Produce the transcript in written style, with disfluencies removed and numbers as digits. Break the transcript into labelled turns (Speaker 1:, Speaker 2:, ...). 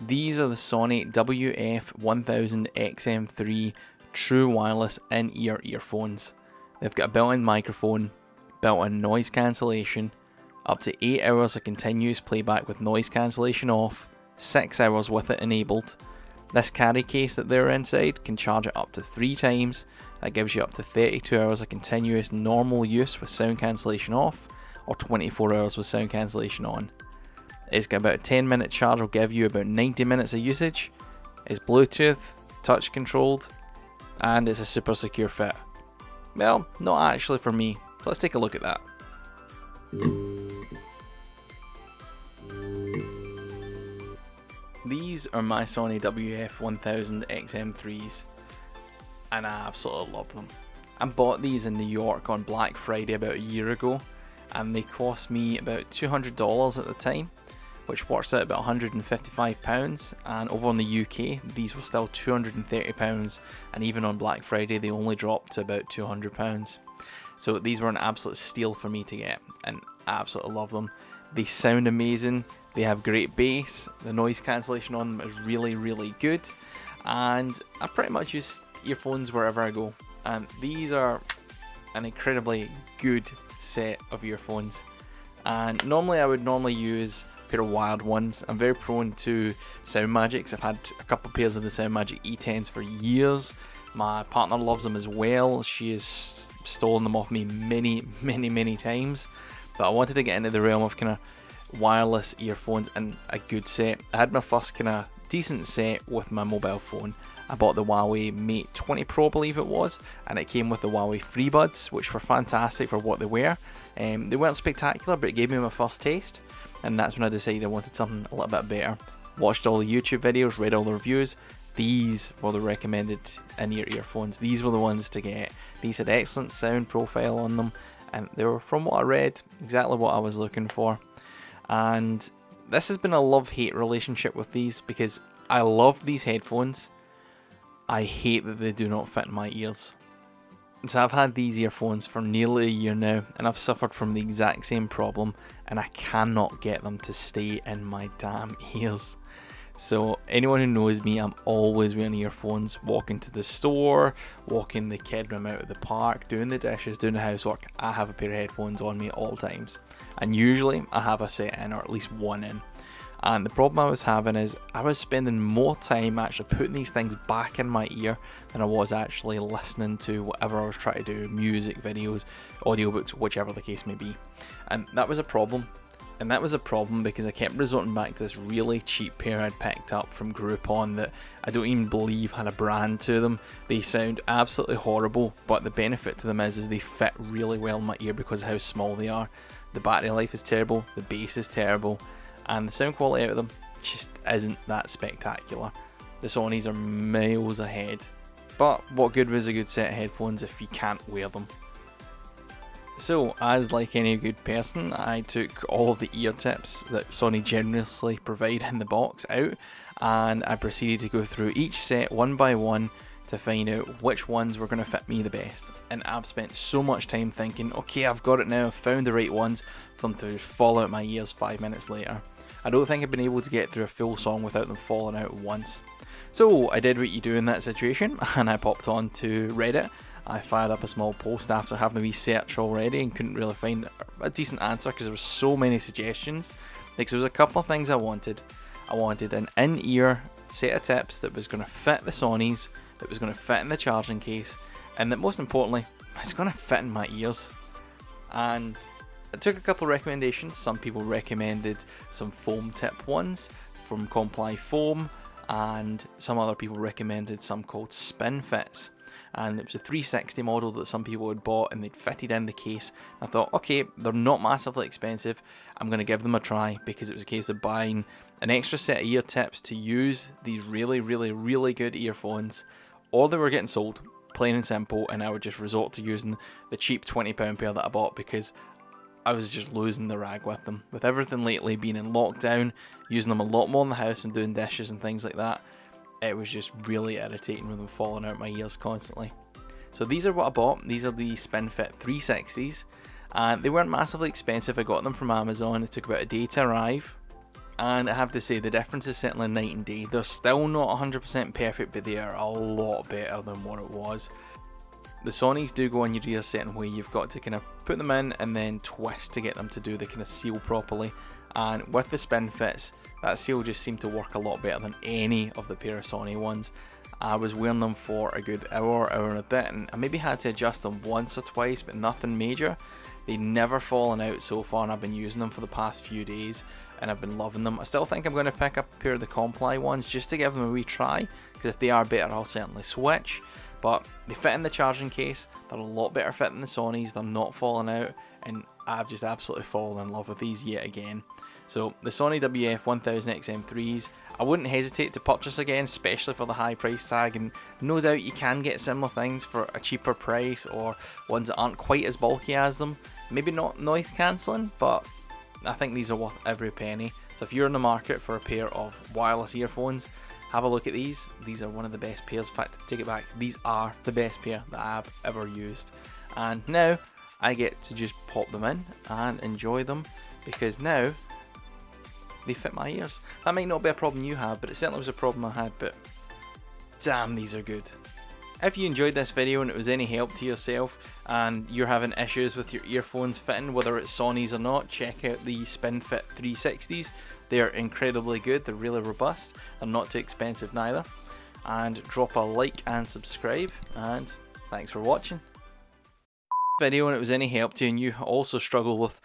Speaker 1: These are the Sony WF-1000xm3 true wireless in-ear earphones. They've got a built-in microphone, built-in noise cancellation, up to 8 hours of continuous playback with noise cancellation off, 6 hours with it enabled. This carry case that they're inside can charge it up to 3 times. That gives you up to 32 hours of continuous normal use with sound cancellation off, or 24 hours with sound cancellation on. It's got about a 10-minute charge, will give you about 90 minutes of usage. It's Bluetooth, touch controlled, and it's a super secure fit. Well, not actually for me, so let's take a look at that. These are my Sony WF-1000xm3s, and I absolutely love them. I bought these in New York on Black Friday about a year ago, and they cost me about $200 at the time, which works out about £155, and over in the UK these were still £230, and even on Black Friday they only dropped to about £200. So these were an absolute steal for me to get, and I absolutely love them. They sound amazing, they have great bass, the noise cancellation on them is really good, and I pretty much use earphones wherever I go, and these are an incredibly good set of earphones. And normally I would use a pair of wired ones. I'm very prone to Sound Magics. I've had a couple pairs of the Sound Magic E10s for years. My partner loves them as well. She has stolen them off me many times, but I wanted to get into the realm of kind of wireless earphones and a good set. I had my first kind of decent set with my mobile phone. I bought the Huawei Mate 20 Pro, I believe it was, and it came with the Huawei FreeBuds, which were fantastic for what they were. They weren't spectacular, but it gave me my first taste, and that's when I decided I wanted something a little bit better. Watched all the YouTube videos, read all the reviews. These were the recommended in-ear earphones. These were the ones to get. These had excellent sound profile on them, and they were, from what I read, exactly what I was looking for. And this has been a love-hate relationship with these, because I love these headphones. I hate that they do not fit in my ears. So I've had these earphones for nearly a year now, and I've suffered from the exact same problem, and I cannot get them to stay in my damn ears. So anyone who knows me, I'm always wearing earphones, walking to the store, walking the kid room out of the park, doing the dishes, doing the housework. I have a pair of headphones on me at all times, and usually I have a set in, or at least one in. And the problem I was having is I was spending more time actually putting these things back in my ear than I was actually listening to whatever I was trying to do, music, videos, audiobooks, whichever the case may be. And that was a problem. And that was a problem because I kept resorting back to this really cheap pair I'd picked up from Groupon that I don't even believe had a brand to them. They sound absolutely horrible, but the benefit to them is they fit really well in my ear because of how small they are. The battery life is terrible, the bass is terrible, and the sound quality out of them just isn't that spectacular. The Sonys are miles ahead. But what good was a good set of headphones if you can't wear them? So, as like any good person, I took all of the ear tips that Sony generously provide in the box out, and I proceeded to go through each set one by one to find out which ones were going to fit me the best. And I've spent so much time thinking, okay, I've got it now, I've found the right ones, for them to fall out my ears 5 minutes later. I don't think I've been able to get through a full song without them falling out once. So I did what you do in that situation, and I popped on to Reddit. I fired up a small post after having a wee search already and couldn't really find a decent answer because there were so many suggestions. Like, there was a couple of things I wanted. I wanted an in-ear set of tips that was going to fit the Sonys, that was going to fit in the charging case, and that most importantly, it's going to fit in my ears. And I took a couple of recommendations. Some people recommended some foam tip ones from Comply Foam, and some other people recommended some called Spin Fits. And it was a 360 model that some people had bought, and they'd fitted in the case. I thought, okay, they're not massively expensive, I'm going to give them a try, because it was a case of buying an extra set of ear tips to use these really good earphones, or they were getting sold, plain and simple, and I would just resort to using the cheap £20 pair that I bought because I was just losing the rag with them. With everything lately being in lockdown, using them a lot more in the house and doing dishes and things like that, it was just really irritating with them falling out my ears constantly. So these are what I bought. These are the SpinFit 360s, and they weren't massively expensive. I got them from Amazon. It took about a day to arrive, and I have to say the difference is certainly night and day. They're still not 100% perfect, but they are a lot better than what it was. The Sonys do go on your ear a certain way. You've got to kind of put them in and then twist to get them to do the kind of seal properly. And with the spin fits, that seal just seemed to work a lot better than any of the pair of Sony ones. I was wearing them for a good hour and a bit, and I maybe had to adjust them once or twice, but nothing major. They've never fallen out so far, and I've been using them for the past few days, and I've been loving them. I still think I'm going to pick up a pair of the Comply ones just to give them a wee try, because if they are better, I'll certainly switch. But they fit in the charging case, they're a lot better fit than the Sonys, they're not falling out, and I've just absolutely fallen in love with these yet again. So the Sony WF-1000xm3s, I wouldn't hesitate to purchase again, especially for the high price tag, and no doubt you can get similar things for a cheaper price or ones that aren't quite as bulky as them. Maybe not noise cancelling, but I think these are worth every penny. So if you're in the market for a pair of wireless earphones, have a look at these. These are one of the best pairs. In fact, take it back, these are the best pair that I've ever used. And now I get to just pop them in and enjoy them, because now they fit my ears. That might not be a problem you have, but it certainly was a problem I had. But damn, these are good. If you enjoyed this video and it was any help to yourself and you're having issues with your earphones fitting, whether it's Sony's or not, check out the SpinFit 360s. They're incredibly good, they're really robust, they're not too expensive neither. And drop a like and subscribe, and thanks for watching. Video and it was any help to you and you also struggle with